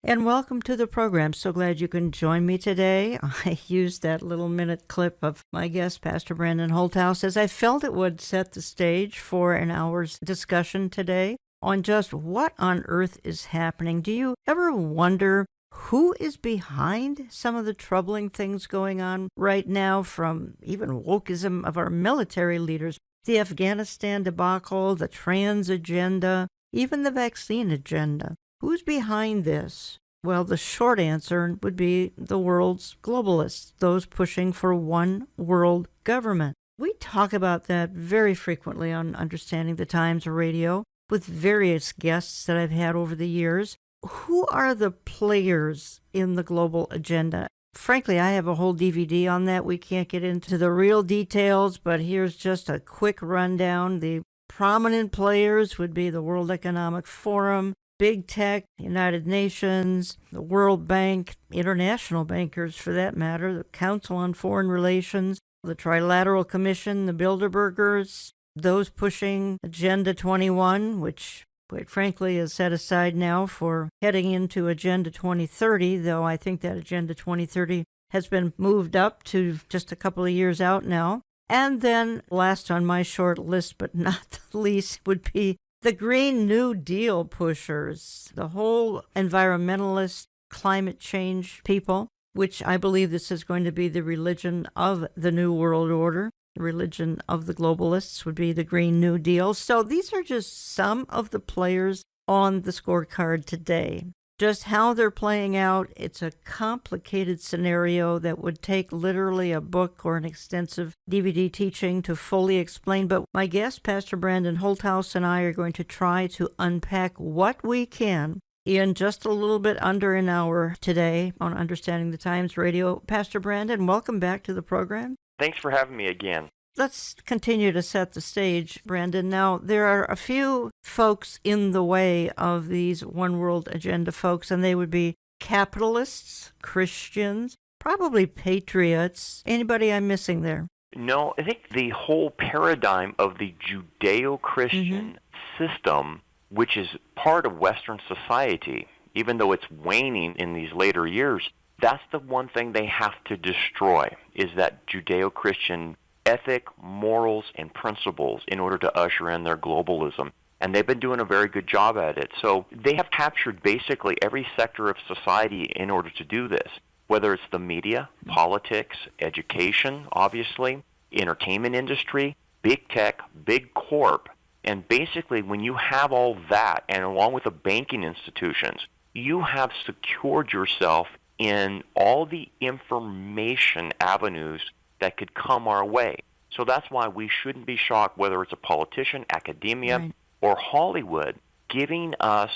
And welcome to the program. So glad you can join me today. I used that little minute clip of my guest, Pastor Brandon Holthouse, as I felt it would set the stage for an hour's discussion today on just what on earth is happening. Do you ever wonder who is behind some of the troubling things going on right now, from even wokeism of our military leaders, the Afghanistan debacle, the trans agenda, even the vaccine agenda? Who's behind this? Well, the short answer would be the world's globalists, those pushing for one world government. We talk about that very frequently on Understanding the Times Radio with various guests that I've had over the years. Who are the players in the global agenda? Frankly, I have a whole DVD on that. We can't get into the real details, but here's just a quick rundown. The prominent players would be the World Economic Forum, Big Tech, United Nations, the World Bank, international bankers for that matter, the Council on Foreign Relations, the Trilateral Commission, the Bilderbergers, those pushing Agenda 21, which quite frankly is set aside now for heading into Agenda 2030, though I think that Agenda 2030 has been moved up to just a couple of years out now. And then last on my short list, but not the least, would be the Green New Deal pushers, the whole environmentalist climate change people, which I believe this is going to be the religion of the New World Order. The religion of the globalists would be the Green New Deal. So these are just some of the players on the scorecard today. Just how they're playing out, it's a complicated scenario that would take literally a book or an extensive DVD teaching to fully explain. But my guest, Pastor Brandon Holthouse, and I are going to try to unpack what we can in just a little bit under an hour today on Understanding the Times Radio. Pastor Brandon, welcome back to the program. Thanks for having me again. Let's continue to set the stage, Brandon. Now, there are a few folks in the way of these One World Agenda folks, and they would be capitalists, Christians, probably patriots. Anybody I'm missing there? No, I think the whole paradigm of the Judeo-Christian system, which is part of Western society, even though it's waning in these later years, that's the one thing they have to destroy, is that Judeo-Christian ethic, morals, and principles in order to usher in their globalism. And they've been doing a very good job at it. So they have captured basically every sector of society in order to do this, whether it's the media, politics, education, obviously, entertainment industry, big tech, big corp. And basically when you have all that, and along with the banking institutions, you have secured yourself in all the information avenues that could come our way. So that's why we shouldn't be shocked whether it's a politician, academia, or Hollywood giving us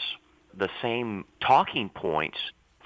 the same talking points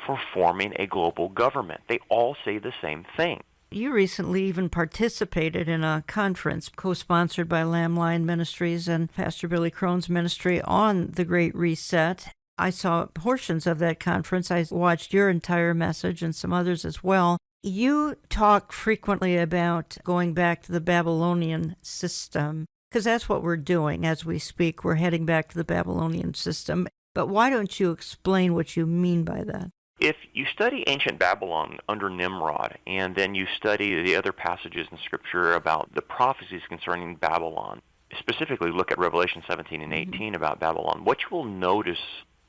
for forming a global government. They all say the same thing. You recently even participated in a conference co-sponsored by Lamb Lion Ministries and Pastor Billy Crone's ministry on the Great Reset. I saw portions of that conference. I watched your entire message and some others as well. You talk frequently about going back to the Babylonian system, because that's what we're doing as we speak. We're heading back to the Babylonian system. But why don't you explain what you mean by that? If you study ancient Babylon under Nimrod, and then you study the other passages in Scripture about the prophecies concerning Babylon, specifically look at Revelation 17 and 18 about Babylon, what you will notice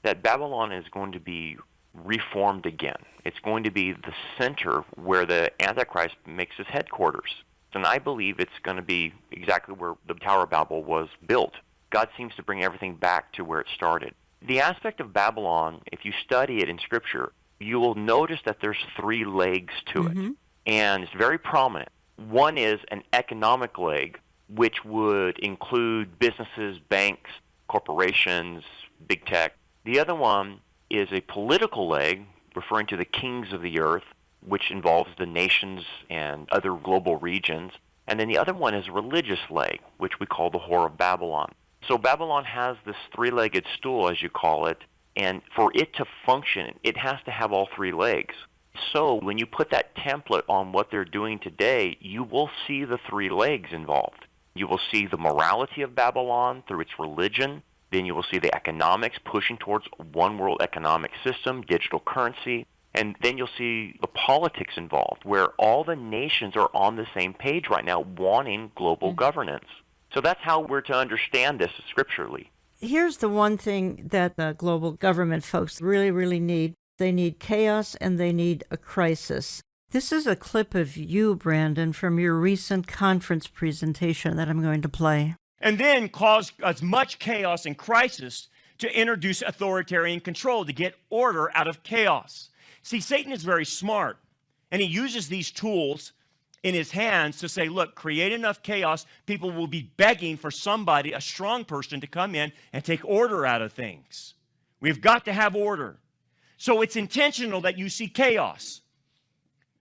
that Babylon is going to be reformed again. It's going to be the center where the Antichrist makes his headquarters. And I believe it's going to be exactly where the Tower of Babel was built. God seems to bring everything back to where it started. The aspect of Babylon, if you study it in Scripture, you will notice that there's three legs to it. And it's very prominent. One is an economic leg, which would include businesses, banks, corporations, big tech. The other one is a political leg, referring to the kings of the earth, which involves the nations and other global regions. And then the other one is a religious leg, which we call the Whore of Babylon. So Babylon has this three-legged stool, as you call it, and for it to function, it has to have all three legs. So when you put that template on what they're doing today, you will see the three legs involved. You will see the morality of Babylon through its religion. Then you will see the economics pushing towards one world economic system, digital currency. And then you'll see the politics involved, where all the nations are on the same page right now, wanting global governance. So that's how we're to understand this scripturally. Here's the one thing that the global government folks really, really need. They need chaos and they need a crisis. This is a clip of you, Brandon, from your recent conference presentation that I'm going to play. And then cause as much chaos and crisis to introduce authoritarian control, to get order out of chaos. See, Satan is very smart, and he uses these tools in his hands to say, look, create enough chaos, people will be begging for somebody, a strong person, to come in and take order out of things. We've got to have order. So it's intentional that you see chaos,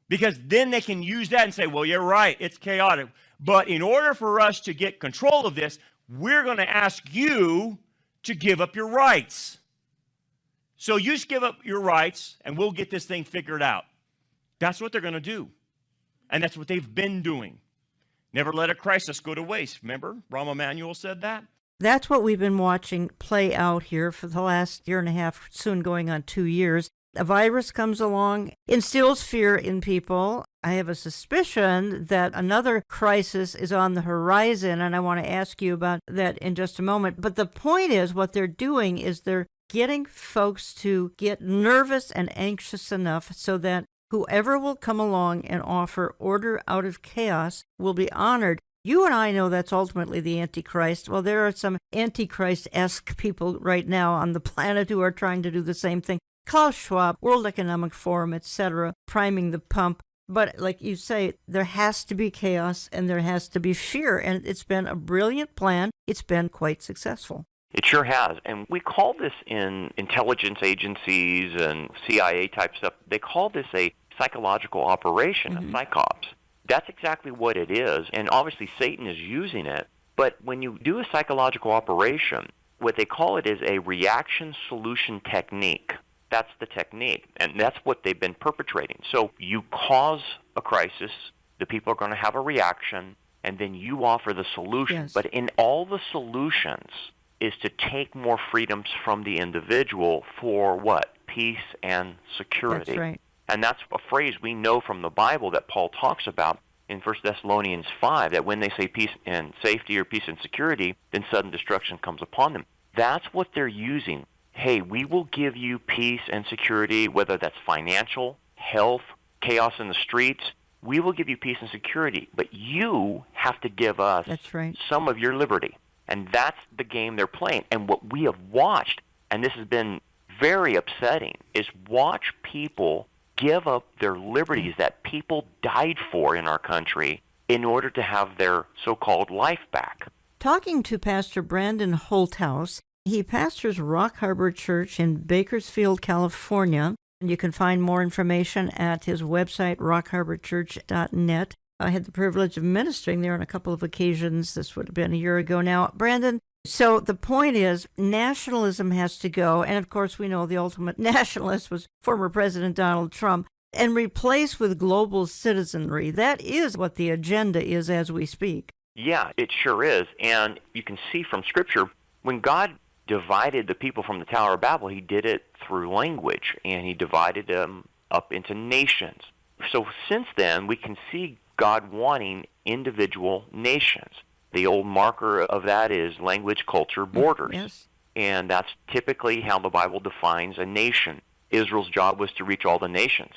because then they can use that and say, well, you're right, it's chaotic. But in order for us to get control of this, we're going to ask you to give up your rights. So you just give up your rights, and we'll get this thing figured out. That's what they're going to do. And that's what they've been doing. Never let a crisis go to waste. Remember, Rahm Emanuel said that? That's what we've been watching play out here for the last year and a half, soon going on 2 years. A virus comes along, instills fear in people. I have a suspicion that another crisis is on the horizon, and I want to ask you about that in just a moment. But the point is, what they're doing is they're getting folks to get nervous and anxious enough so that whoever will come along and offer order out of chaos will be honored. You and I know that's ultimately the Antichrist. Well, there are some Antichrist-esque people right now on the planet who are trying to do the same thing. Klaus Schwab, World Economic Forum, etc., priming the pump. But like you say, there has to be chaos and there has to be fear. And it's been a brilliant plan. It's been quite successful. It sure has. And we call this in intelligence agencies and CIA type stuff, they call this a psychological operation, a psychops. That's exactly what it is. And obviously Satan is using it. But when you do a psychological operation, what they call it is a reaction solution technique. That's the technique. And that's what they've been perpetrating. So you cause a crisis, the people are going to have a reaction, and then you offer the solution. Yes. But in all the solutions is to take more freedoms from the individual for what? Peace and security. That's right. And that's a phrase we know from the Bible that Paul talks about in 1 Thessalonians 5, that when they say peace and safety or peace and security, then sudden destruction comes upon them. That's what they're using. Hey, we will give you peace and security, whether that's financial, health, chaos in the streets. We will give you peace and security, but you have to give us That's right. some of your liberty. And that's the game they're playing. And what we have watched, and this has been very upsetting, is watch people give up their liberties that people died for in our country in order to have their so-called life back. Talking to Pastor Brandon Holthouse, he pastors Rock Harbor Church in Bakersfield, California. And you can find more information at his website, rockharborchurch.net. I had the privilege of ministering there on a couple of occasions. This would have been a year ago now. Brandon, so the point is nationalism has to go. And of course, we know the ultimate nationalist was former President Donald Trump, and replace with global citizenry. That is what the agenda is as we speak. Yeah, it sure is. And you can see from Scripture, when God divided the people from the Tower of Babel, he did it through language, and he divided them up into nations. So since then, we can see God wanting individual nations. The old marker of that is language, culture, borders. Yes. And that's typically how the Bible defines a nation. Israel's job was to reach all the nations.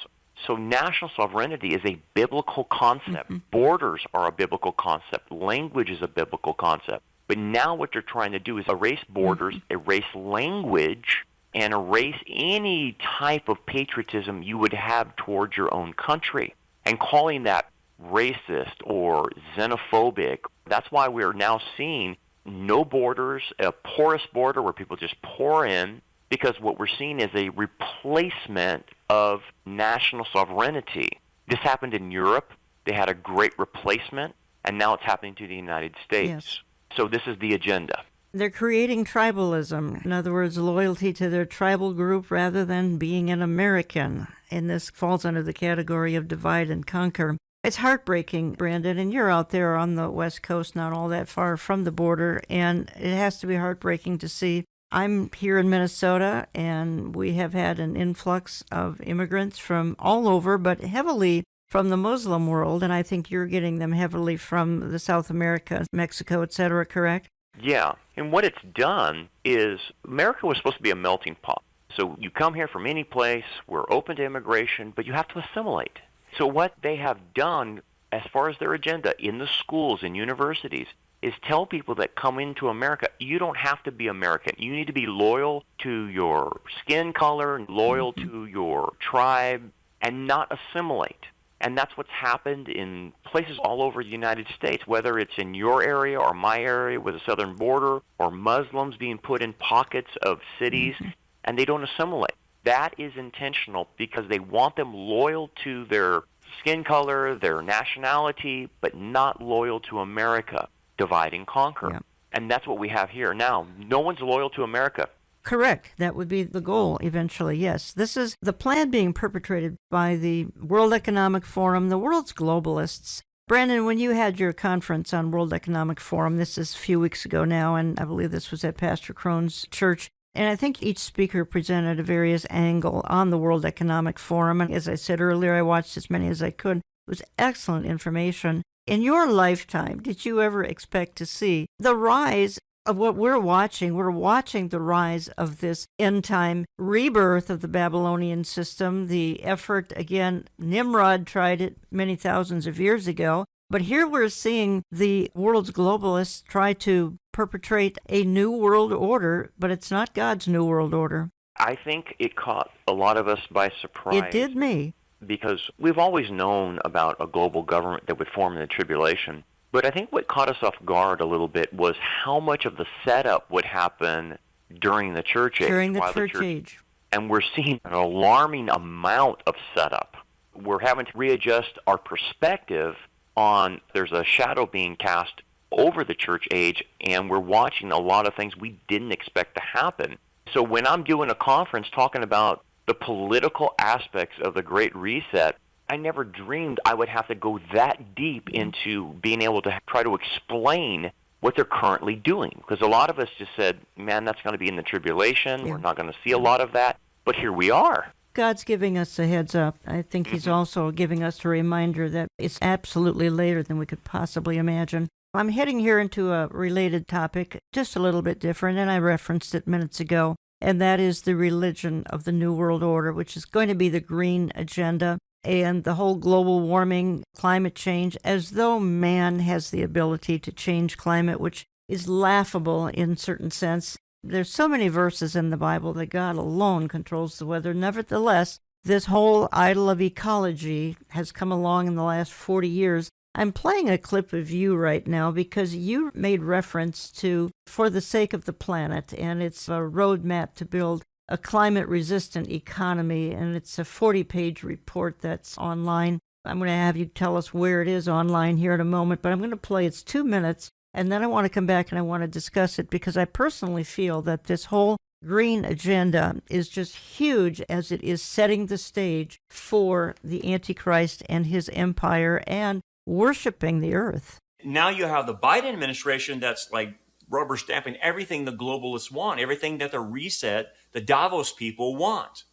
So national sovereignty is a biblical concept. Borders are a biblical concept. Language is a biblical concept. But now what they're trying to do is erase borders, erase language, and erase any type of patriotism you would have towards your own country. And calling that racist or xenophobic. That's why we're now seeing no borders, a porous border where people just pour in, because what we're seeing is a replacement of national sovereignty. This happened in Europe. They had a great replacement, and now it's happening to the United States. Yes. So this is the agenda. They're creating tribalism. In other words, loyalty to their tribal group rather than being an American. And this falls under the category of divide and conquer. It's heartbreaking, Brandon, and you're out there on the West Coast, not all that far from the border, and it has to be heartbreaking to see. I'm here in Minnesota, and we have had an influx of immigrants from all over, but heavily from the Muslim world, and I think you're getting them heavily from the South America, Mexico, et cetera, correct? Yeah, and what it's done is America was supposed to be a melting pot. So you come here from any place, we're open to immigration, but you have to assimilate. So what they have done as far as their agenda in the schools and universities is tell people that come into America, you don't have to be American. You need to be loyal to your skin color, loyal to your tribe, and not assimilate. And that's what's happened in places all over the United States, whether it's in your area or my area with the southern border, or Muslims being put in pockets of cities, and they don't assimilate. That is intentional because they want them loyal to their skin color, their nationality, but not loyal to America. Divide and conquer. Yeah. And that's what we have here now. No one's loyal to America. Correct. That would be the goal eventually, yes. This is the plan being perpetrated by the World Economic Forum, the world's globalists. Brandon, when you had your conference on World Economic Forum, this is a few weeks ago now, and I believe this was at Pastor Crone's church, and I think each speaker presented a various angle on the World Economic Forum. And as I said earlier, I watched as many as I could. It was excellent information. In your lifetime, did you ever expect to see the rise of what we're watching? We're watching the rise of this end-time rebirth of the Babylonian system, the effort, again, Nimrod tried it many thousands of years ago. But here we're seeing the world's globalists try to perpetrate a new world order, but it's not God's new world order. I think it caught a lot of us by surprise. It did me. Because we've always known about a global government that would form in the tribulation. But I think what caught us off guard a little bit was how much of the setup would happen during the church age. During the church age. And we're seeing an alarming amount of setup. We're having to readjust our perspective on there's a shadow being cast over the church age, and we're watching a lot of things we didn't expect to happen. So when I'm doing a conference talking about the political aspects of the Great Reset, I never dreamed I would have to go that deep into being able to try to explain what they're currently doing. Because a lot of us just said, man, that's going to be in the tribulation. Yeah. We're not going to see a lot of that. But here we are. God's giving us a heads up. I think He's also giving us a reminder that it's absolutely later than we could possibly imagine. I'm heading here into a related topic, just a little bit different, and I referenced it minutes ago, and that is the religion of the New World Order, which is going to be the green agenda and the whole global warming, climate change, as though man has the ability to change climate, which is laughable in certain sense. There's so many verses in the Bible that God alone controls the weather. Nevertheless, this whole idol of ecology has come along in the last 40 years. I'm playing a clip of you right now because you made reference to For the Sake of the Planet, and it's a roadmap to build a climate-resistant economy, and it's a 40-page report that's online. I'm going to have you tell us where it is online here in a moment, but I'm going to play. It's 2 minutes, and then I want to come back and I want to discuss it because I personally feel that this whole green agenda is just huge as it is setting the stage for the Antichrist and his empire and worshiping the earth. Now you have the Biden administration that's like rubber stamping everything the globalists want, everything that the reset, the Davos people want.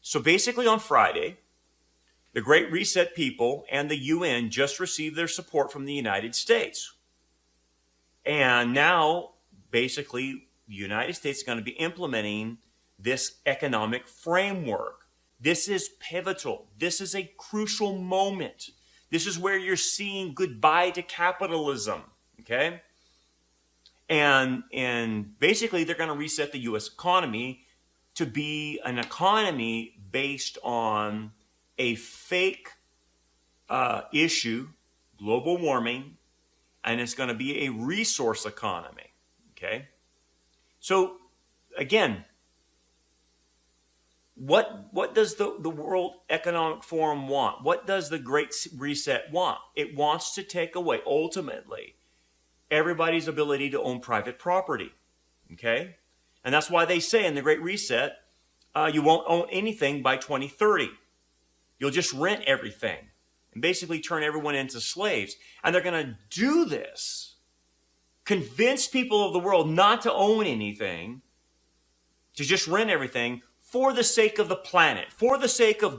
So basically on Friday, the Great Reset people and the UN just received their support from the United States. And now, basically, the United States is going to be implementing this economic framework. This is pivotal. This is a crucial moment. This is where you're seeing goodbye to capitalism, okay? And basically, they're going to reset the U.S. economy to be an economy based on a fake issue, global warming, and it's going to be a resource economy, okay? So, again, what does the World Economic Forum want? What does the Great Reset want? It wants to take away, ultimately, everybody's ability to own private property, okay? And that's why they say in the Great Reset, you won't own anything by 2030. You'll just rent everything, and basically turn everyone into slaves. And they're going to do this, convince people of the world not to own anything, to just rent everything for the sake of the planet, for the sake of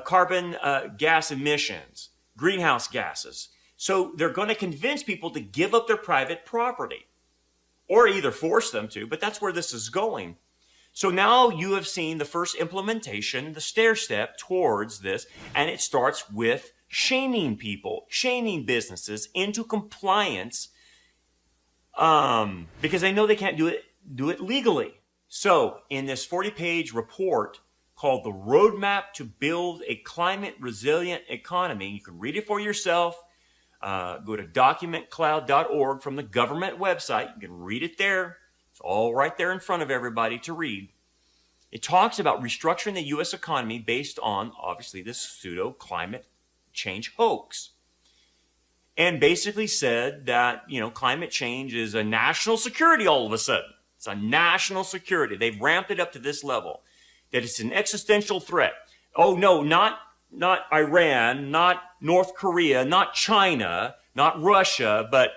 carbon gas emissions, greenhouse gases. So they're going to convince people to give up their private property, or either force them to, but that's where this is going. So now you have seen the first implementation, the stair step towards this, and it starts with shaming people, shaming businesses into compliance, because they know they can't do it legally. So in this 40-page report called The Roadmap to Build a Climate Resilient Economy, you can read it for yourself. Go to documentcloud.org from the government website. You can read it there. It's all right there in front of everybody to read. It talks about restructuring the U.S. economy based on, obviously, this pseudo-climate change hoax. And basically said that, climate change is a national security all of a sudden. It's a national security. They've ramped it up to this level, that it's an existential threat. Oh, no, not Iran, not North Korea, not China, not Russia, but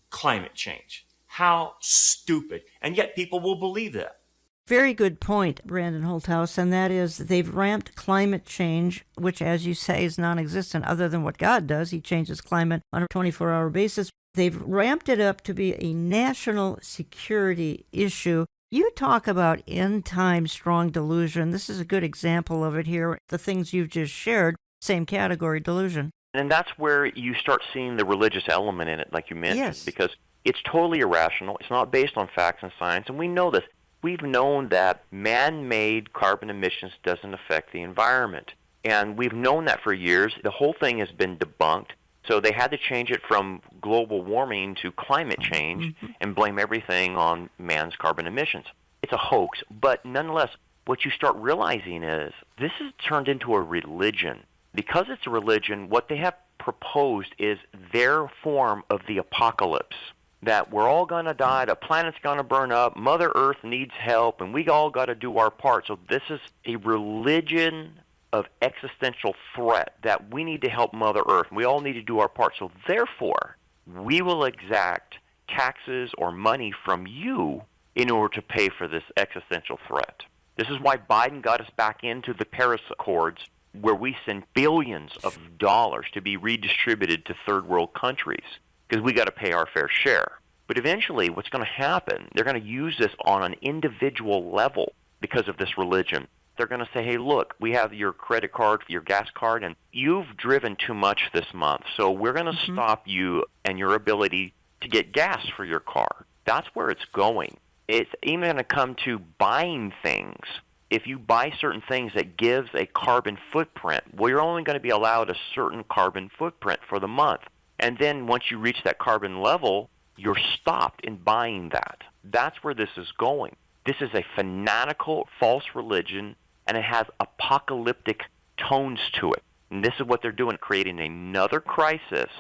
climate change. How stupid. And yet people will believe that. Very good point, Brandon Holthouse, and that is they've ramped climate change, which, as you say, is non-existent other than what God does. He changes climate on a 24-hour basis. They've ramped it up to be a national security issue. You talk about end-time strong delusion. This is a good example of it here. The things you've just shared, same category, delusion. And that's where you start seeing the religious element in it, like you mentioned, Yes. because it's totally irrational. It's not based on facts and science, and we know this. We've known that man-made carbon emissions doesn't affect the environment, and we've known that for years. The whole thing has been debunked, so they had to change it from global warming to climate change and blame everything on man's carbon emissions. It's a hoax, but nonetheless, what you start realizing is this has turned into a religion. Because it's a religion, what they have proposed is their form of the apocalypse, that we're all going to die, the planet's going to burn up, Mother Earth needs help, and we all got to do our part. So this is a religion of existential threat that we need to help Mother Earth. We all need to do our part. So therefore, we will exact taxes or money from you in order to pay for this existential threat. This is why Biden got us back into the Paris Accords, where we send billions of dollars to be redistributed to third world countries, because we got to pay our fair share. But eventually, what's going to happen, they're going to use this on an individual level because of this religion. They're going to say, hey, look, we have your credit card, your gas card, and you've driven too much this month, so we're going to stop you and your ability to get gas for your car. That's where it's going. It's even going to come to buying things. If you buy certain things that gives a carbon footprint, well, you're only going to be allowed a certain carbon footprint for the month. And then once you reach that carbon level, you're stopped in buying that. That's where this is going. This is a fanatical, false religion, and it has apocalyptic tones to it. And this is what they're doing, creating another crisis.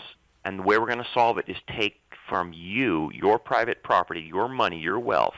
And the way we're going to solve it is take from you, your private property, your money, your wealth,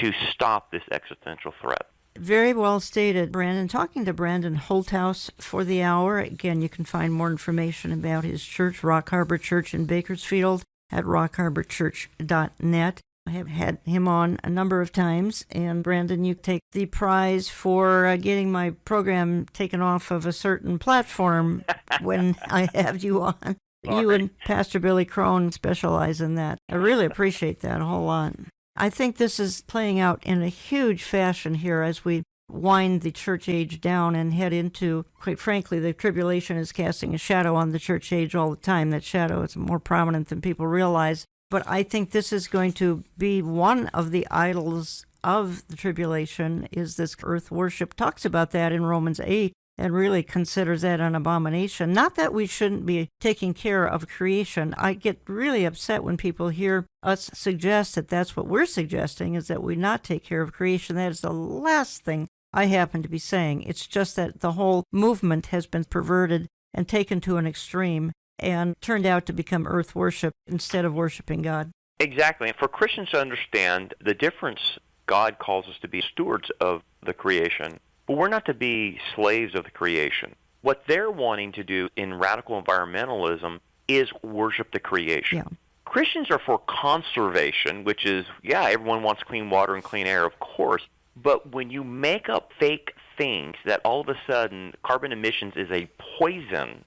to stop this existential threat. Very well stated, Brandon. Talking to Brandon Holthouse for the hour. Again, you can find more information about his church, Rock Harbor Church in Bakersfield, at rockharborchurch.net. I have had him on a number of times, and Brandon, you take the prize for getting my program taken off of a certain platform when I have you on. Sorry. You and Pastor Billy Crone specialize in that. I really appreciate that a whole lot. I think this is playing out in a huge fashion here as we wind the church age down and head into, quite frankly, the tribulation is casting a shadow on the church age all the time. That shadow is more prominent than people realize. But I think this is going to be one of the idols of the tribulation, is this earth worship. Talks about that in Romans 8 and really considers that an abomination. Not that we shouldn't be taking care of creation. I get really upset when people hear us suggest that that's what we're suggesting, is that we not take care of creation. That is the last thing I happen to be saying. It's just that the whole movement has been perverted and taken to an extreme and turned out to become earth worship instead of worshiping God. Exactly. And for Christians to understand the difference, God calls us to be stewards of the creation, but we're not to be slaves of the creation. What they're wanting to do in radical environmentalism is worship the creation. Yeah. Christians are for conservation, which is, yeah, everyone wants clean water and clean air, of course. But when you make up fake things that all of a sudden carbon emissions is a poison,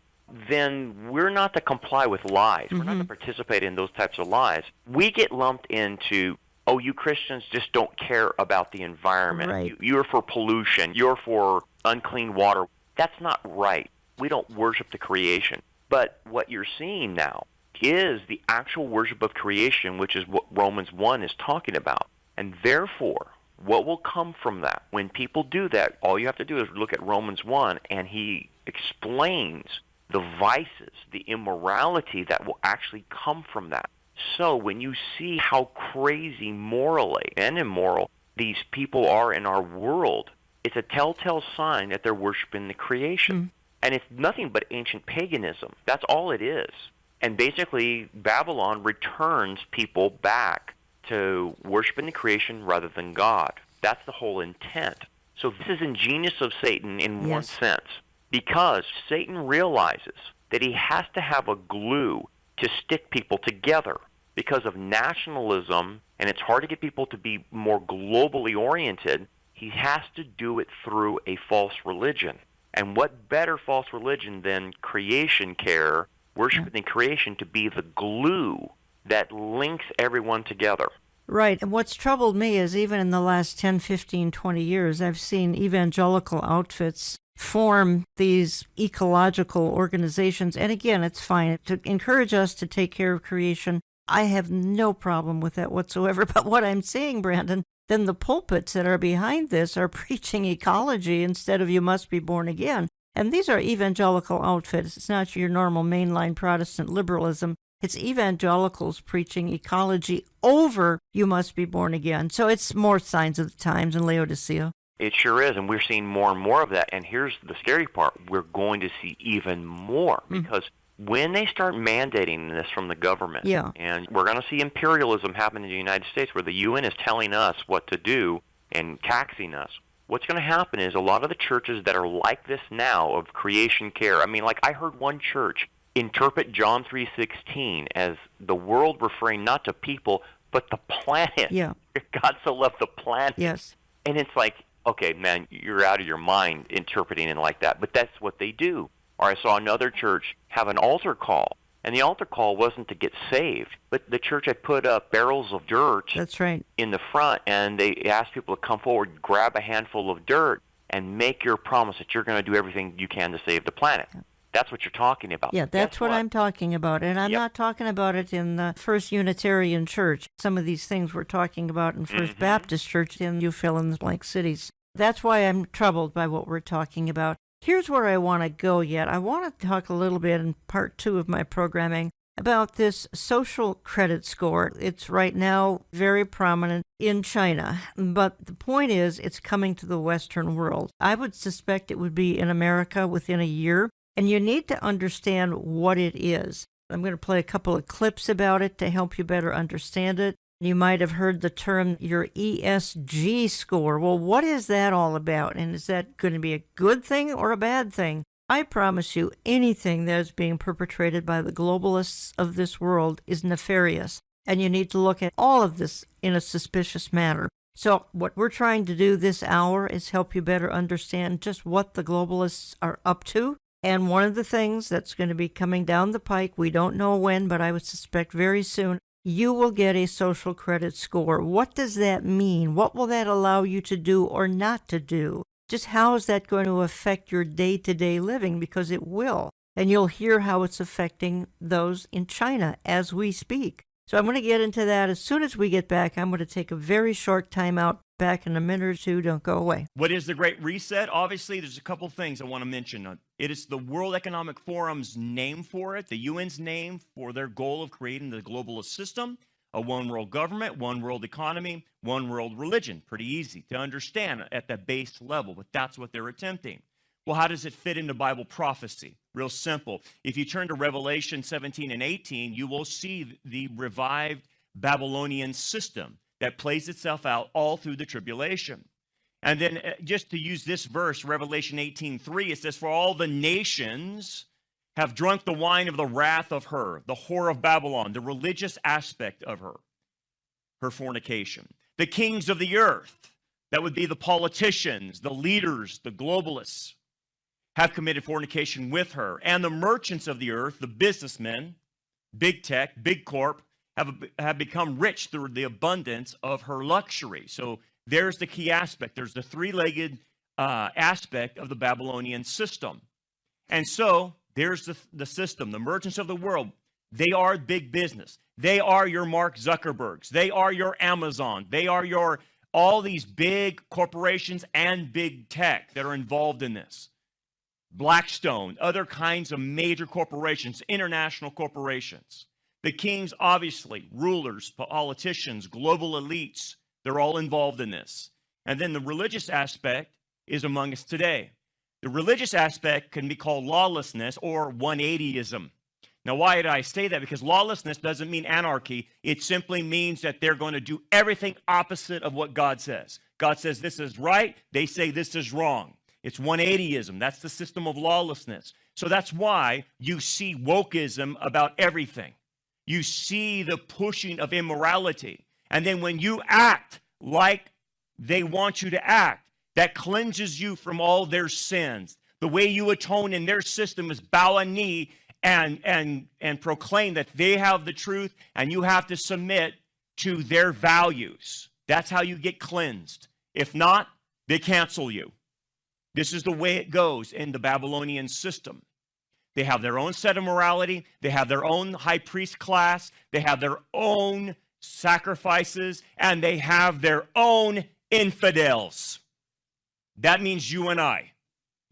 then we're not to comply with lies. We're not to participate in those types of lies. We get lumped into, oh, you Christians just don't care about the environment. Right. You're for pollution. You're for unclean water. That's not right. We don't worship the creation. But what you're seeing now is the actual worship of creation, which is what Romans 1 is talking about. And therefore, what will come from that? When people do that, all you have to do is look at Romans 1, and he explains the vices, the immorality that will actually come from that. So when you see how crazy morally and immoral these people are in our world, it's a telltale sign that they're worshiping the creation. And it's nothing but ancient paganism. That's all it is. And basically, Babylon returns people back to worshiping the creation rather than God. That's the whole intent. So this is ingenious of Satan in one sense, because Satan realizes that he has to have a glue to stick people together because of nationalism, and it's hard to get people to be more globally oriented. He has to do it through a false religion. And what better false religion than creation care, worshiping the creation, to be the glue that links everyone together. Right. And what's troubled me is even in the last 10, 15, 20 years, I've seen evangelical outfits form these ecological organizations. And again, it's fine to encourage us to take care of creation. I have no problem with that whatsoever. But what I'm seeing, Brandon, then the pulpits that are behind this are preaching ecology instead of you must be born again. And these are evangelical outfits. It's not your normal mainline Protestant liberalism. It's evangelicals preaching ecology over you must be born again. So it's more signs of the times in Laodicea. It sure is, and we're seeing more and more of that. And here's the scary part. We're going to see even more because when they start mandating this from the government, and we're going to see imperialism happen in the United States where the UN is telling us what to do and taxing us. What's going to happen is a lot of the churches that are like this now of creation care, I mean, like I heard one church interpret John 3:16 as the world referring not to people, but the planet. Yeah. God so loved the planet. Yes. And it's like, okay, man, you're out of your mind interpreting it like that. But that's what they do. Or I saw another church have an altar call. And the altar call wasn't to get saved, but the church had put up barrels of dirt That's right. in the front, and they asked people to come forward, grab a handful of dirt, and make your promise that you're going to do everything you can to save the planet. That's what you're talking about. Yeah, that's what I'm talking about. And I'm not talking about it in the First Unitarian Church. Some of these things we're talking about in First Baptist Church in you fill in the blank cities. That's why I'm troubled by what we're talking about. Here's where I want to go yet. I want to talk a little bit in part 2 of my programming about this social credit score. It's right now very prominent in China, but the point is it's coming to the Western world. I would suspect it would be in America within a year, and you need to understand what it is. I'm going to play a couple of clips about it to help you better understand it. You might have heard the term your ESG score. Well, what is that all about? And is that going to be a good thing or a bad thing? I promise you, anything that is being perpetrated by the globalists of this world is nefarious. And you need to look at all of this in a suspicious manner. So what we're trying to do this hour is help you better understand just what the globalists are up to. And one of the things that's going to be coming down the pike, we don't know when, but I would suspect very soon, you will get a social credit score. What does that mean? What will that allow you to do or not to do? Just how is that going to affect your day-to-day living? Because it will. And you'll hear how it's affecting those in China as we speak. So I'm going to get into that as soon as we get back. I'm going to take a very short time out. Back in a minute or two. Don't go away. What is the Great Reset? Obviously, there's a couple things I want to mention. It is the World Economic Forum's name for it, the UN's name for their goal of creating the globalist system, a one world government, one world economy, one world religion. Pretty easy to understand at the base level, but that's what they're attempting. Well, how does it fit into Bible prophecy? Real simple. If you turn to Revelation 17 and 18, you will see the revived Babylonian system that plays itself out all through the tribulation. And then just to use this verse, Revelation 18:3, it says, for all the nations have drunk the wine of the wrath of her, the whore of Babylon, the religious aspect of her fornication. The kings of the earth, that would be the politicians, the leaders, the globalists, have committed fornication with her. And the merchants of the earth, the businessmen, big tech, big corp, have become rich through the abundance of her luxury. So there's the key aspect. There's the three-legged aspect of the Babylonian system. And so there's the system. The merchants of the world, they are big business. They are your Mark Zuckerbergs. They are your Amazon. They are all these big corporations and big tech that are involved in this. Blackstone, other kinds of major corporations, international corporations. The kings, obviously, rulers, politicians, global elites, they're all involved in this. And then the religious aspect is among us today. The religious aspect can be called lawlessness or 180ism. Now, why did I say that? Because lawlessness doesn't mean anarchy. It simply means that they're going to do everything opposite of what God says. God says this is right. They say this is wrong. It's 180ism. That's the system of lawlessness. So that's why you see wokeism about everything. You see the pushing of immorality. And then when you act like they want you to act, that cleanses you from all their sins. The way you atone in their system is bow a knee and proclaim that they have the truth and you have to submit to their values. That's how you get cleansed. If not, they cancel you. This is the way it goes in the Babylonian system. They have their own set of morality. They have their own high priest class. They have their own sacrifices, and they have their own infidels. That means you and I.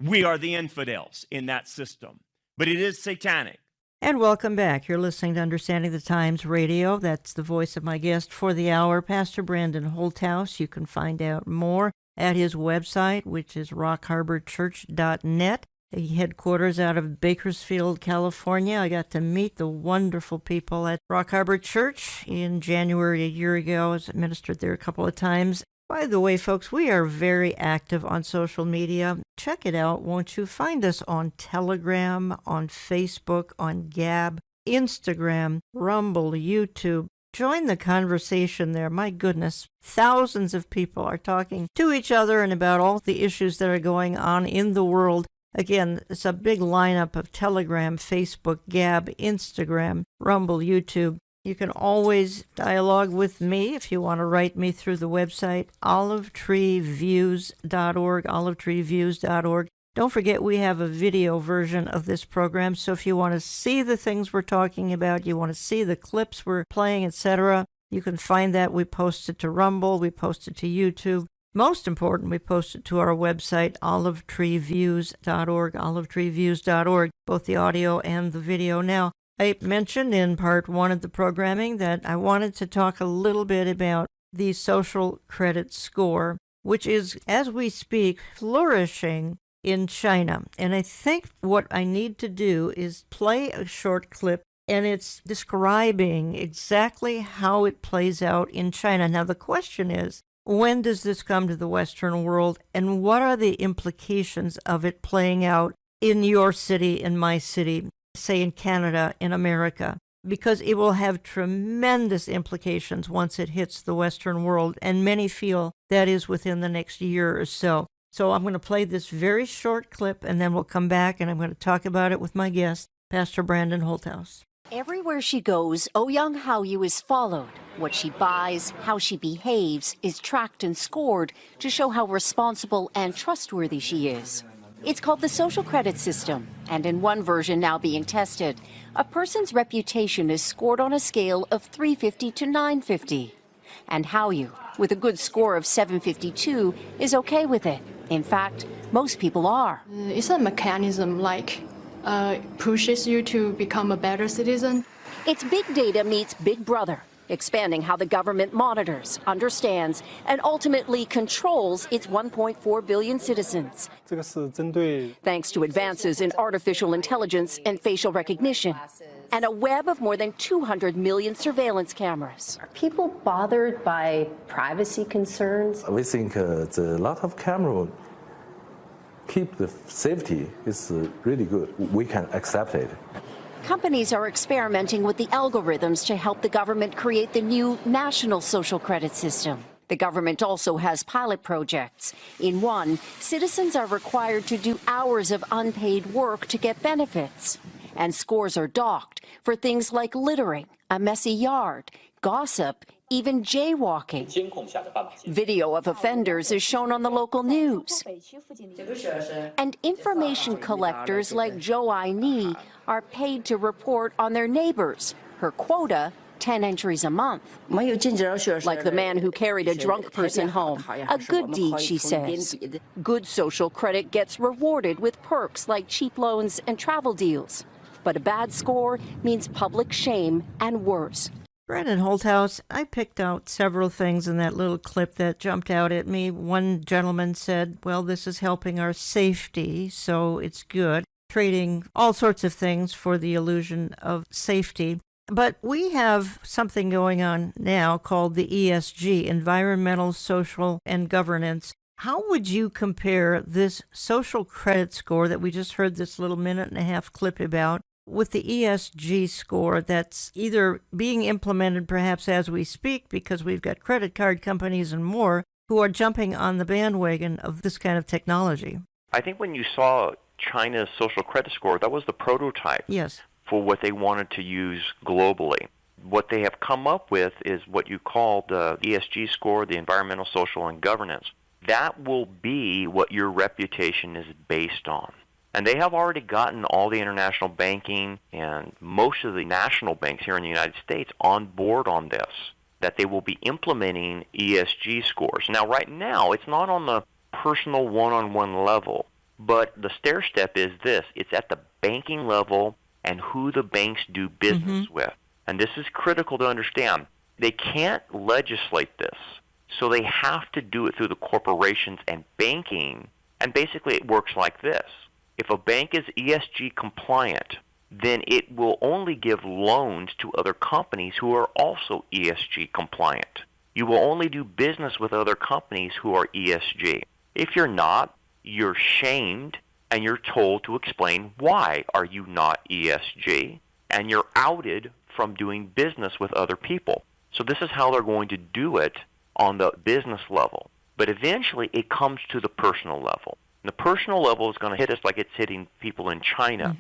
We are the infidels in that system. But it is satanic. And welcome back. You're listening to Understanding the Times Radio. That's the voice of my guest for the hour, Pastor Brandon Holthouse. You can find out more at his website, which is rockharborchurch.net. Headquarters out of Bakersfield, California. I got to meet the wonderful people at Rock Harbor Church in January a year ago. I was ministered there a couple of times. By the way, folks, we are very active on social media. Check it out, won't you? Find us on Telegram, on Facebook, on Gab, Instagram, Rumble, YouTube. Join the conversation there. My goodness, thousands of people are talking to each other and about all the issues that are going on in the world. Again, it's a big lineup of Telegram, Facebook, Gab, Instagram, Rumble, YouTube. You can always dialogue with me if you want to write me through the website, olivetreeviews.org, olivetreeviews.org. Don't forget we have a video version of this program, so if you want to see the things we're talking about, you want to see the clips we're playing, etc., you can find that. We post it to Rumble, we post it to YouTube. Most important, we post it to our website, olivetreeviews.org, olivetreeviews.org, both the audio and the video. Now, I mentioned in part one of the programming that I wanted to talk a little bit about the social credit score, which is, as we speak, flourishing in China. And I think what I need to do is play a short clip, and it's describing exactly how it plays out in China. Now, the question is, when does this come to the Western world, and what are the implications of it playing out in your city, in my city, say in Canada, in America? Because it will have tremendous implications once it hits the Western world, and many feel that is within the next year or so. So I'm going to play this very short clip, and then we'll come back, and I'm going to talk about it with my guest, Pastor Brandon Holthouse. Everywhere she goes, Ouyang Haoyu is followed. What she buys, how she behaves, is tracked and scored to show how responsible and trustworthy she is. It's called the social credit system, and in one version now being tested, a person's reputation is scored on a scale of 350 to 950. And Haoyu, with a good score of 752, is okay with it. In fact, most people are. It's a mechanism pushes you to become a better citizen. It's big data meets Big Brother, expanding how the government monitors, understands, and ultimately controls its 1.4 billion citizens. Thanks to advances in artificial intelligence and facial recognition. and a web of more than 200 million surveillance cameras. Are people bothered by privacy concerns? We think the lot of camera keep the safety is really good. We can accept it. Companies are experimenting with the algorithms to help the government create the new national social credit system. The government also has pilot projects. In one, citizens are required to do hours of unpaid work to get benefits. And scores are docked for things like littering, a messy yard, gossip, even jaywalking. Video of offenders is shown on the local news. And information collectors like Jo Ai-Ni are paid to report on their neighbors. Her quota, 10 entries a month. Like the man who carried a drunk person home. A good deed, she says. Good social credit gets rewarded with perks like cheap loans and travel deals. But a bad score means public shame and worse. Brandon Holthouse, I picked out several things in that little clip that jumped out at me. One gentleman said, well, this is helping our safety, so it's good. Trading all sorts of things for the illusion of safety. But we have something going on now called the ESG, Environmental, Social, and Governance. How would you compare this social credit score that we just heard this little minute-and-a-half clip about with the ESG score that's either being implemented perhaps as we speak because we've got credit card companies and more who are jumping on the bandwagon of this kind of technology? I think when you saw China's social credit score, that was the prototype. Yes. For what they wanted to use globally. What they have come up with is what you call the ESG score, the environmental, social, and governance. That will be what your reputation is based on. And they have already gotten all the international banking and most of the national banks here in the United States on board on this, that they will be implementing ESG scores. Now, right now, it's not on the personal one-on-one level, but the stair step is this. It's at the banking level and who the banks do business with. And this is critical to understand. They can't legislate this, so they have to do it through the corporations and banking. And basically it works like this. If a bank is ESG compliant, then it will only give loans to other companies who are also ESG compliant. You will only do business with other companies who are ESG. If you're not, you're shamed and you're told to explain why are you not ESG, and you're outed from doing business with other people. So this is how they're going to do it on the business level. But eventually it comes to the personal level. And the personal level is going to hit us like it's hitting people in China.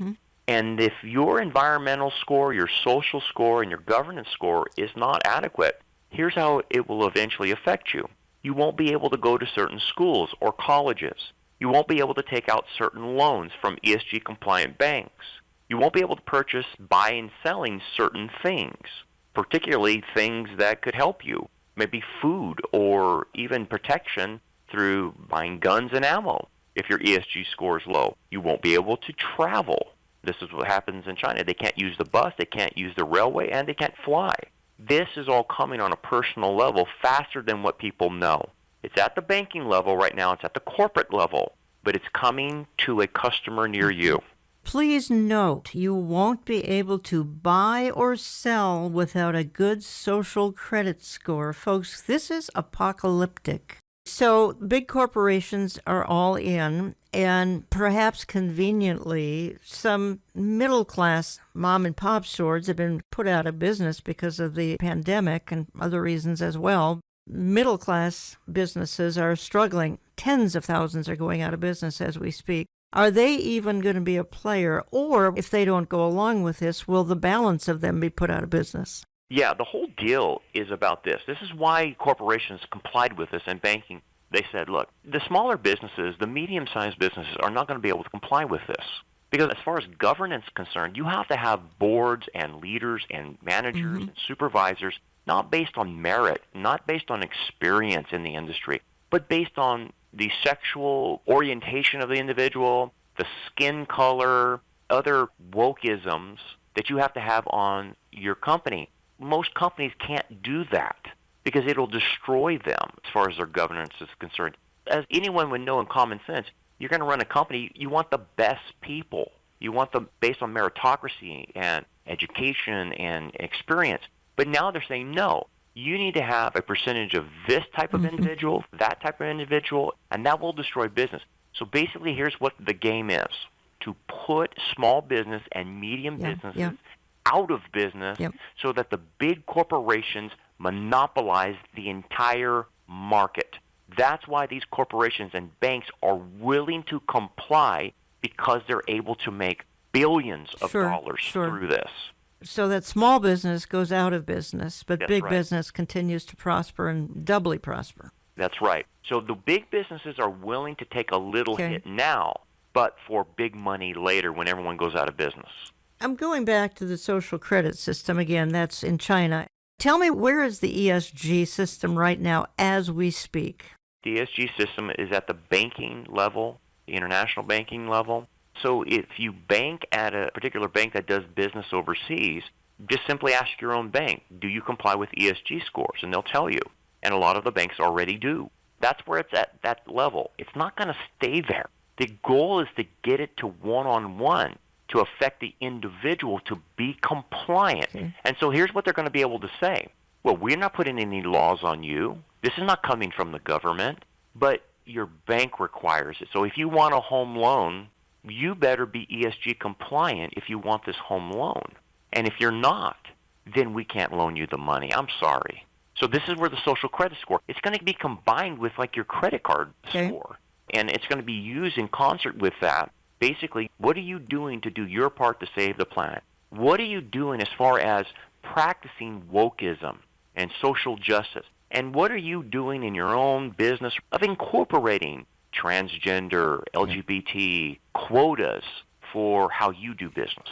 And if your environmental score, your social score, and your governance score is not adequate, here's how it will eventually affect you. You won't be able to go to certain schools or colleges. You won't be able to take out certain loans from ESG-compliant banks. You won't be able to purchase, buy, and selling certain things, particularly things that could help you, maybe food or even protection through buying guns and ammo. If your ESG score is low, you won't be able to travel. This is what happens in China. They can't use the bus, they can't use the railway, and they can't fly. This is all coming on a personal level faster than what people know. It's at the banking level right now. It's at the corporate level, but it's coming to a customer near you. Please note, you won't be able to buy or sell without a good social credit score. Folks, this is apocalyptic. So big corporations are all in, and perhaps conveniently, some middle-class mom-and-pop stores have been put out of business because of the pandemic and other reasons as well. Middle-class businesses are struggling. Tens of thousands are going out of business as we speak. Are they even going to be a player? Or if they don't go along with this, will the balance of them be put out of business? Yeah, the whole deal is about this. This is why corporations complied with this in banking. They said, look, the smaller businesses, the medium-sized businesses are not going to be able to comply with this. Because as far as governance is concerned, you have to have boards and leaders and managers and supervisors not based on merit, not based on experience in the industry, but based on the sexual orientation of the individual, the skin color, other wokeisms that you have to have on your company. Most companies can't do that because it'll destroy them as far as their governance is concerned. As anyone would know in common sense, you're going to run a company, you want the best people. You want them based on meritocracy and education and experience. But now they're saying, no, you need to have a percentage of this type of individual, that type of individual, and that will destroy business. So basically, here's what the game is: to put small business and medium businesses out of business so that the big corporations monopolize the entire market. That's why these corporations and banks are willing to comply, because they're able to make billions of dollars through this. So that small business goes out of business, but That's big right. business continues to prosper and doubly prosper. That's right. So the big businesses are willing to take a little hit now, but for big money later when everyone goes out of business. I'm going back to the social credit system again. That's in China. Tell me, where is the ESG system right now as we speak? The ESG system is at the banking level, the international banking level. So if you bank at a particular bank that does business overseas, just simply ask your own bank, do you comply with ESG scores? And they'll tell you. And a lot of the banks already do. That's where it's at that level. It's not going to stay there. The goal is to get it to one-on-one, to affect the individual to be compliant. And so here's what they're going to be able to say. Well, we're not putting any laws on you. This is not coming from the government, but your bank requires it. So if you want a home loan, you better be ESG compliant if you want this home loan. And if you're not, then we can't loan you the money. I'm sorry. So this is where the social credit score, it's going to be combined with like your credit card score. And it's going to be used in concert with that. Basically, what are you doing to do your part to save the planet? What are you doing as far as practicing wokeism and social justice? And what are you doing in your own business of incorporating transgender, LGBT quotas for how you do business?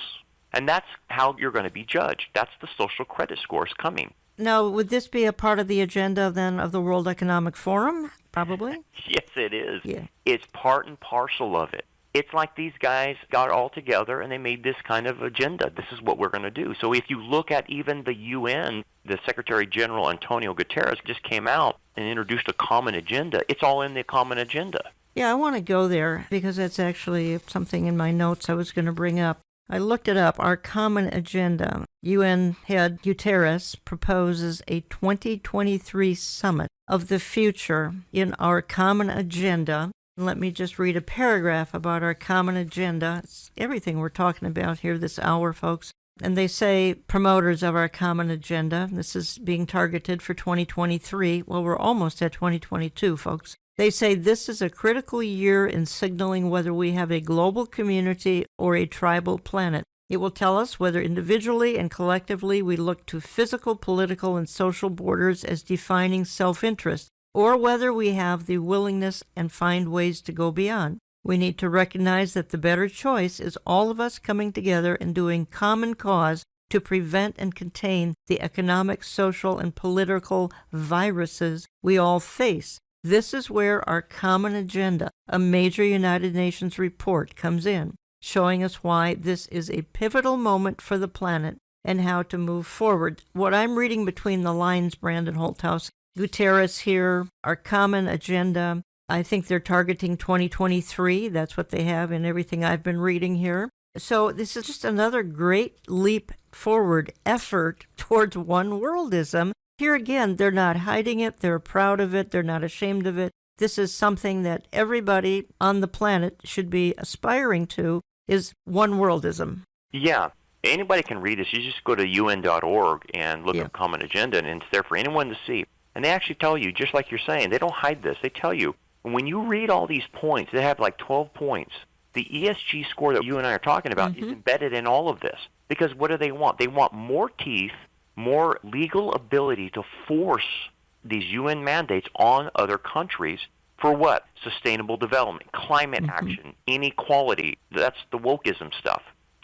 And that's how you're going to be judged. That's the social credit scores coming. Now, would this be a part of the agenda then of the World Economic Forum? Probably. Yes, it is. Yeah. It's part and parcel of it. It's like these guys got all together and they made this kind of agenda. This is what we're going to do. So if you look at even the UN, the Secretary General Antonio Guterres just came out and introduced a common agenda. It's all in the common agenda. Yeah, I want to go there because that's actually something in my notes I was going to bring up. I looked it up. Our common agenda. UN head Guterres proposes a 2023 summit of the future in our common agenda. Let me just read a paragraph about our common agenda. It's everything we're talking about here this hour, folks. And they say, promoters of our common agenda, this is being targeted for 2023. Well, we're almost at 2022, folks. They say this is a critical year in signaling whether we have a global community or a tribal planet. It will tell us whether individually and collectively we look to physical, political, and social borders as defining self-interest, or whether we have the willingness and find ways to go beyond. We need to recognize that the better choice is all of us coming together and doing common cause to prevent and contain the economic, social, and political viruses we all face. This is where our common agenda, a major United Nations report, comes in, showing us why this is a pivotal moment for the planet and how to move forward. What I'm reading between the lines, Brandon Holthouse, Guterres here, our common agenda, I think they're targeting 2023. That's what they have in everything I've been reading here. So this is just another great leap forward effort towards one worldism. Here again, they're not hiding it. They're proud of it. They're not ashamed of it. This is something that everybody on the planet should be aspiring to, is one worldism. Yeah. Anybody can read this. You just go to un.org and look at Common Agenda, and it's there for anyone to see. And they actually tell you, just like you're saying, they don't hide this. They tell you, when you read all these points, they have like 12 points. The ESG score that you and I are talking about is embedded in all of this. Because what do they want? They want more teeth, more legal ability to force these UN mandates on other countries for what? Sustainable development, climate action, inequality. That's the wokeism stuff.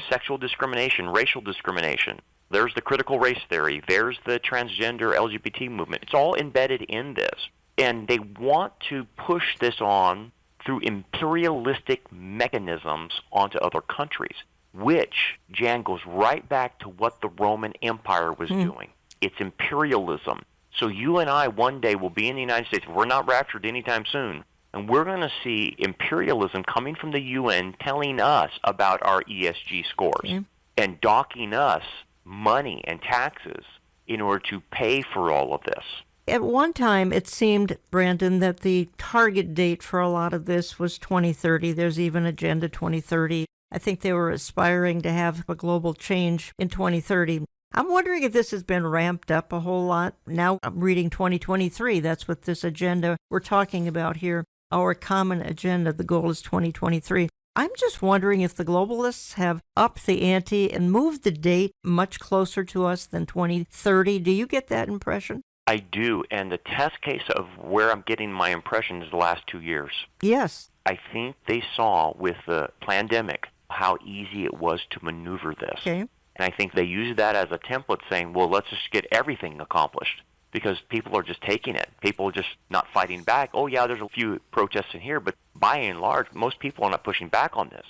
Sexual discrimination, racial discrimination. There's the critical race theory. There's the transgender LGBT movement. It's all embedded in this. And they want to push this on through imperialistic mechanisms onto other countries, which, Jan, goes right back to what the Roman Empire was doing. It's imperialism. So you and I one day will be in the United States. We're not raptured anytime soon. And we're going to see imperialism coming from the UN telling us about our ESG scores and docking us money and taxes in order to pay for all of this. At one time, it seemed, Brandon, that the target date for a lot of this was 2030. There's even Agenda 2030. I think they were aspiring to have a global change in 2030. I'm wondering if this has been ramped up a whole lot. Now I'm reading 2023. That's what this agenda we're talking about here. Our common agenda, the goal is 2023. I'm just wondering if the globalists have upped the ante and moved the date much closer to us than 2030. Do you get that impression? I do, and the test case of where I'm getting my impression is the last 2 years. Yes. I think they saw with the pandemic how easy it was to maneuver this. Okay. And I think they used that as a template saying, well, let's just get everything accomplished because people are just taking it. People are just not fighting back. Oh, yeah, there's a few protests in here, but by and large, most people are not pushing back on this.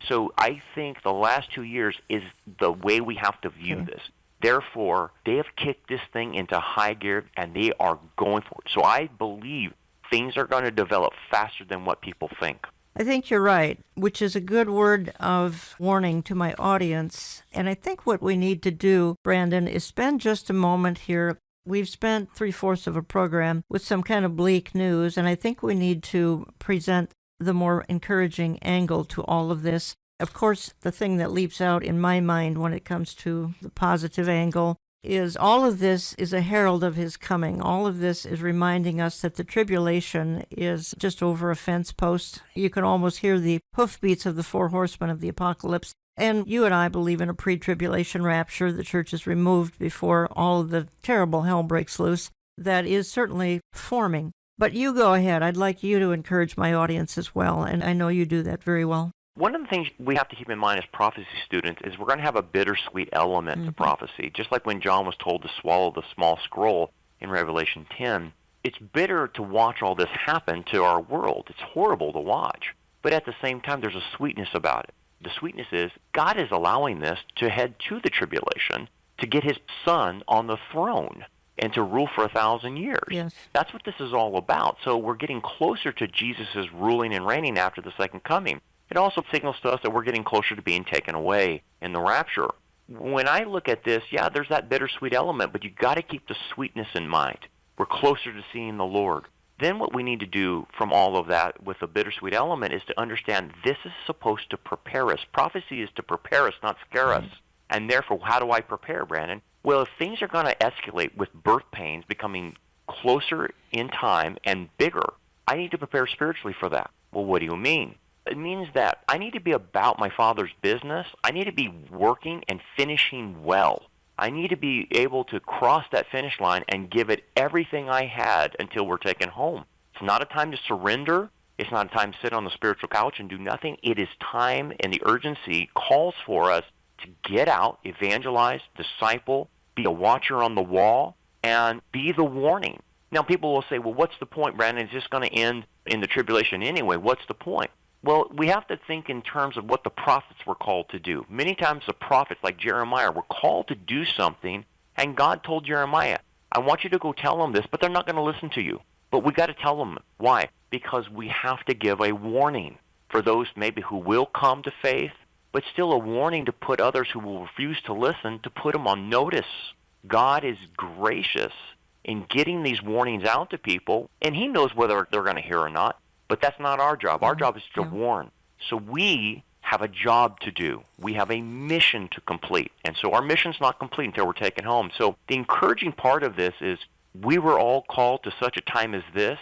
So I think the last 2 years is the way we have to view this. Therefore, they have kicked this thing into high gear, and they are going for it. So I believe things are going to develop faster than what people think. I think you're right, which is a good word of warning to my audience. And I think what we need to do, Brandon, is spend just a moment here. We've spent 3/4 of a program with some kind of bleak news, and I think we need to present the more encouraging angle to all of this. Of course, the thing that leaps out in my mind when it comes to the positive angle is all of this is a herald of his coming. All of this is reminding us that the tribulation is just over a fence post. You can almost hear the hoofbeats of the 4 horsemen of the apocalypse. And you and I believe in a pre-tribulation rapture. The church is removed before all of the terrible hell breaks loose. That is certainly forming. But you go ahead. I'd like you to encourage my audience as well, and I know you do that very well. One of the things we have to keep in mind as prophecy students is we're going to have a bittersweet element to prophecy. Just like when John was told to swallow the small scroll in Revelation 10, it's bitter to watch all this happen to our world. It's horrible to watch. But at the same time, there's a sweetness about it. The sweetness is God is allowing this to head to the tribulation to get his son on the throne and to rule for 1,000 years. Yes. That's what this is all about. So we're getting closer to Jesus' ruling and reigning after the second coming. It also signals to us that we're getting closer to being taken away in the rapture. When I look at this, yeah, there's that bittersweet element, but you got to keep the sweetness in mind. We're closer to seeing the Lord. Then what we need to do from all of that with the bittersweet element is to understand this is supposed to prepare us. Prophecy is to prepare us, not scare us. And therefore, how do I prepare, Brandon? Well, if things are going to escalate with birth pains becoming closer in time and bigger, I need to prepare spiritually for that. Well, what do you mean? It means that I need to be about my Father's business. I need to be working and finishing well. I need to be able to cross that finish line and give it everything I had until we're taken home. It's not a time to surrender. It's not a time to sit on the spiritual couch and do nothing. It is time, and the urgency calls for us to get out, evangelize, disciple, be a watcher on the wall, and be the warning. Now, people will say, well, what's the point, Brandon? It's just going to end in the tribulation anyway. What's the point? Well, we have to think in terms of what the prophets were called to do. Many times the prophets, like Jeremiah, were called to do something, and God told Jeremiah, I want you to go tell them this, but they're not going to listen to you. But we got to tell them. Why? Because we have to give a warning for those maybe who will come to faith, but still a warning to put others who will refuse to listen, to put them on notice. God is gracious in getting these warnings out to people, and he knows whether they're going to hear or not. But that's not our job. Our job is to warn. So we have a job to do. We have a mission to complete. And so our mission's not complete until we're taken home. So the encouraging part of this is we were all called to such a time as this,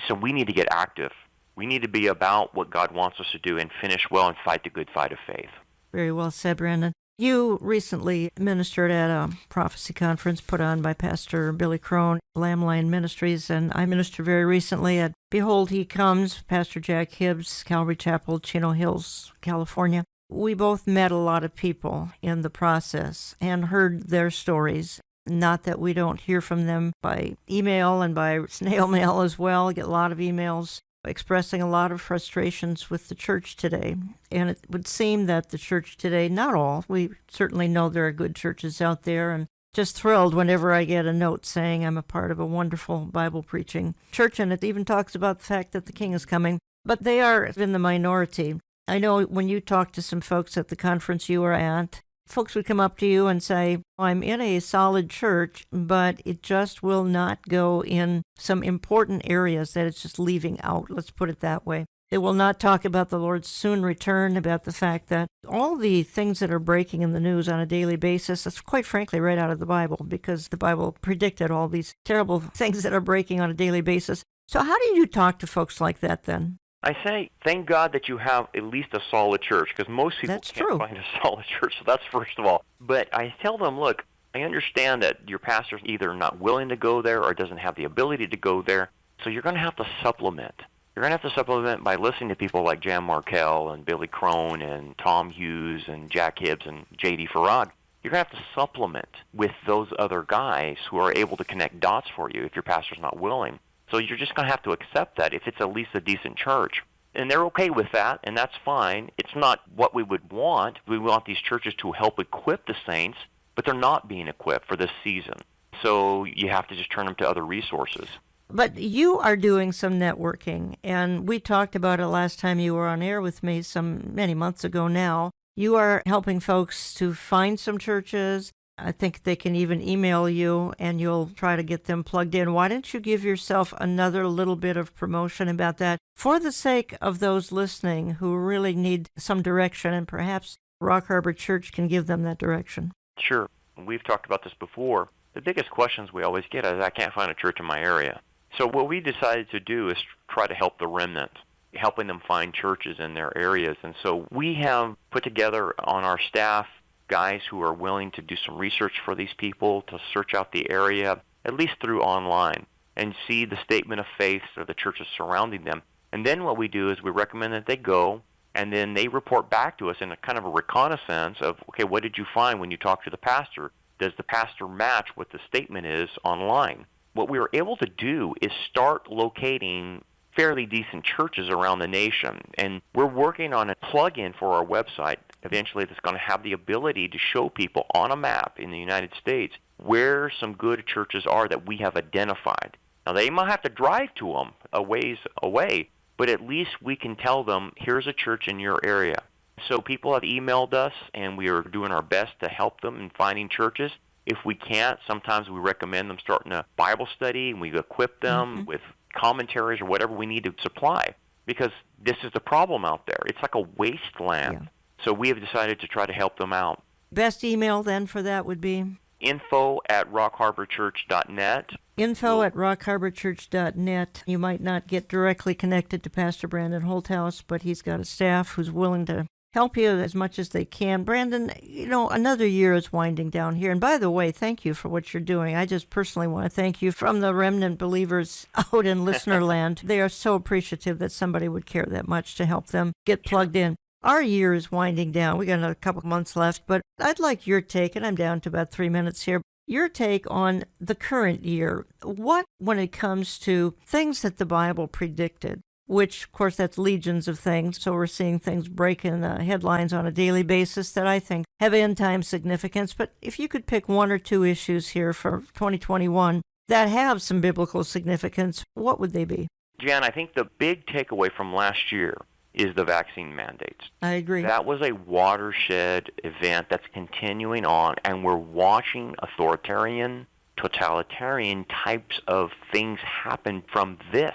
so we need to get active. We need to be about what God wants us to do and finish well and fight the good fight of faith. Very well said, Brandon. You recently ministered at a prophecy conference put on by Pastor Billy Crone, Lamb Lion Ministries, and I ministered very recently at Behold He Comes, Pastor Jack Hibbs, Calvary Chapel, Chino Hills, California. We both met a lot of people in the process and heard their stories. Not that we don't hear from them by email and by snail mail as well. I get a lot of emails expressing a lot of frustrations with the church today. And it would seem that the church today, not all, we certainly know there are good churches out there, and just thrilled whenever I get a note saying I'm a part of a wonderful Bible preaching church, and it even talks about the fact that the King is coming. But they are in the minority. I know when you talked to some folks at the conference you were at, folks would come up to you and say, I'm in a solid church, but it just will not go in some important areas that it's just leaving out. Let's put it that way. They will not talk about the Lord's soon return, about the fact that all the things that are breaking in the news on a daily basis, that's quite frankly right out of the Bible, because the Bible predicted all these terrible things that are breaking on a daily basis. So how do you talk to folks like that then? I say, thank God that you have at least a solid church, because most people can't find a solid church, so that's first of all. But I tell them, look, I understand that your pastor's either not willing to go there or doesn't have the ability to go there, so you're going to have to supplement. You're going to have to supplement by listening to people like Jan Markell and Billy Crone and Tom Hughes and Jack Hibbs and J.D. Farag. You're going to have to supplement with those other guys who are able to connect dots for you if your pastor's not willing. So you're just going to have to accept that if it's at least a decent church. And they're okay with that, and that's fine. It's not what we would want. We want these churches to help equip the saints, but they're not being equipped for this season. So you have to just turn them to other resources. But you are doing some networking, and we talked about it last time you were on air with me many months ago now. You are helping folks to find some churches. I think they can even email you, and you'll try to get them plugged in. Why don't you give yourself another little bit of promotion about that for the sake of those listening who really need some direction, and perhaps Rock Harbor Church can give them that direction? Sure. We've talked about this before. The biggest questions we always get is, I can't find a church in my area. So what we decided to do is try to help the remnant, helping them find churches in their areas. And so we have put together on our staff guys who are willing to do some research for these people, to search out the area, at least through online, and see the statement of faith of the churches surrounding them. And then what we do is we recommend that they go, and then they report back to us in a kind of a reconnaissance of, okay, what did you find when you talked to the pastor? Does the pastor match what the statement is online? What we were able to do is start locating fairly decent churches around the nation. And we're working on a plug-in for our website eventually that's going to have the ability to show people on a map in the United States where some good churches are that we have identified. Now, they might have to drive to them a ways away, but at least we can tell them, here's a church in your area. So people have emailed us, and we are doing our best to help them in finding churches. If we can't, sometimes we recommend them starting a Bible study, and we equip them with commentaries or whatever we need to supply, because this is the problem out there. It's like a wasteland. Yeah. So we have decided to try to help them out. Best email then for that would be? info@rockharborchurch.net. info@rockharborchurch.net. You might not get directly connected to Pastor Brandon Holthouse, but he's got a staff who's willing to help you as much as they can. Brandon, another year is winding down here. And by the way, thank you for what you're doing. I just personally want to thank you from the remnant believers out in listener land. They are so appreciative that somebody would care that much to help them get plugged in. Our year is winding down. We got another couple months left, but I'd like your take, and I'm down to about 3 minutes here. Your take on the current year. What, when it comes to things that the Bible predicted, which, of course, that's legions of things. So we're seeing things break in the headlines on a daily basis that I think have end-time significance. But if you could pick one or two issues here for 2021 that have some biblical significance, what would they be? Jan, I think the big takeaway from last year is the vaccine mandates. I agree. That was a watershed event that's continuing on, and we're watching authoritarian, totalitarian types of things happen from this,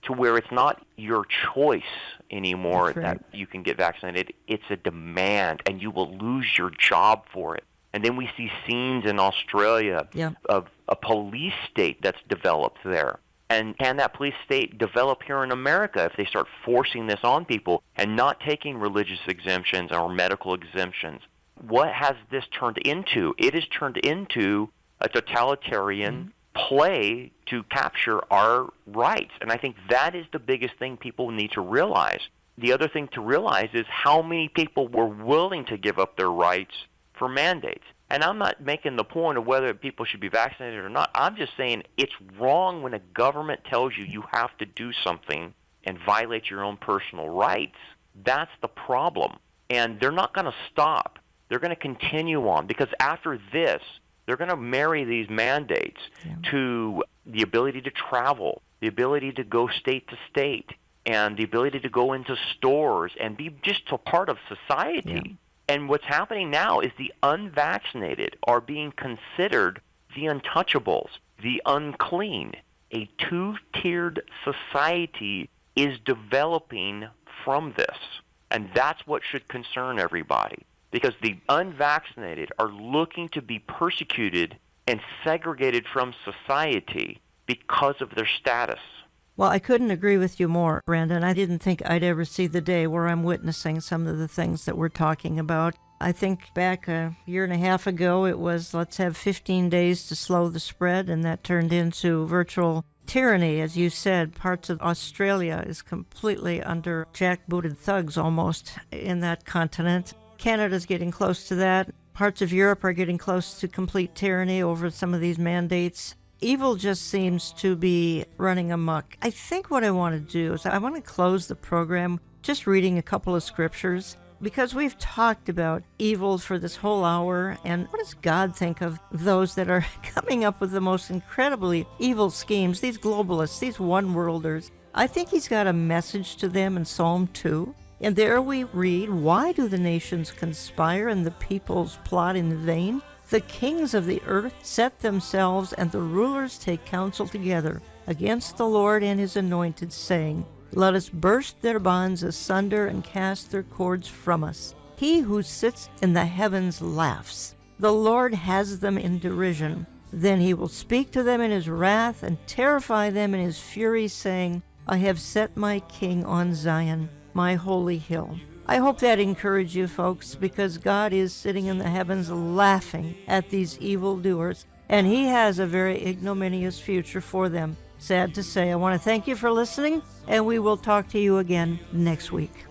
to where it's not your choice anymore that you can get vaccinated. It's a demand, and you will lose your job for it. And then we see scenes in Australia of a police state that's developed there. And can that police state develop here in America if they start forcing this on people and not taking religious exemptions or medical exemptions? What has this turned into? It has turned into a totalitarian play to capture our rights. And I think that is the biggest thing people need to realize. The other thing to realize is how many people were willing to give up their rights for mandates. And I'm not making the point of whether people should be vaccinated or not. I'm just saying it's wrong when a government tells you you have to do something and violate your own personal rights. That's the problem. And they're not going to stop. They're going to continue on, because after this, They're going to marry these mandates to the ability to travel, the ability to go state to state, and the ability to go into stores and be just a part of society. And what's happening now is the unvaccinated are being considered the untouchables, the unclean. A two-tiered society is developing from this, and that's what should concern everybody, because the unvaccinated are looking to be persecuted and segregated from society because of their status. Well, I couldn't agree with you more, Brandon. I didn't think I'd ever see the day where I'm witnessing some of the things that we're talking about. I think back a year and a half ago, it was let's have 15 days to slow the spread, and that turned into virtual tyranny. As you said, parts of Australia is completely under jackbooted thugs almost in that continent. Canada's getting close to that. Parts of Europe are getting close to complete tyranny over some of these mandates. Evil just seems to be running amok. I think what I want to do is I want to close the program just reading a couple of scriptures, because we've talked about evil for this whole hour, and what does God think of those that are coming up with the most incredibly evil schemes, these globalists, these one-worlders? I think he's got a message to them in Psalm 2. And there we read, "Why do the nations conspire and the peoples plot in vain? The kings of the earth set themselves, and the rulers take counsel together against the Lord and his anointed, saying, Let us burst their bonds asunder and cast their cords from us. He who sits in the heavens laughs. The Lord has them in derision. Then he will speak to them in his wrath and terrify them in his fury, saying, I have set my king on Zion, my holy hill." I hope that encouraged you folks, because God is sitting in the heavens laughing at these evildoers, and he has a very ignominious future for them. Sad to say. I want to thank you for listening, and we will talk to you again next week.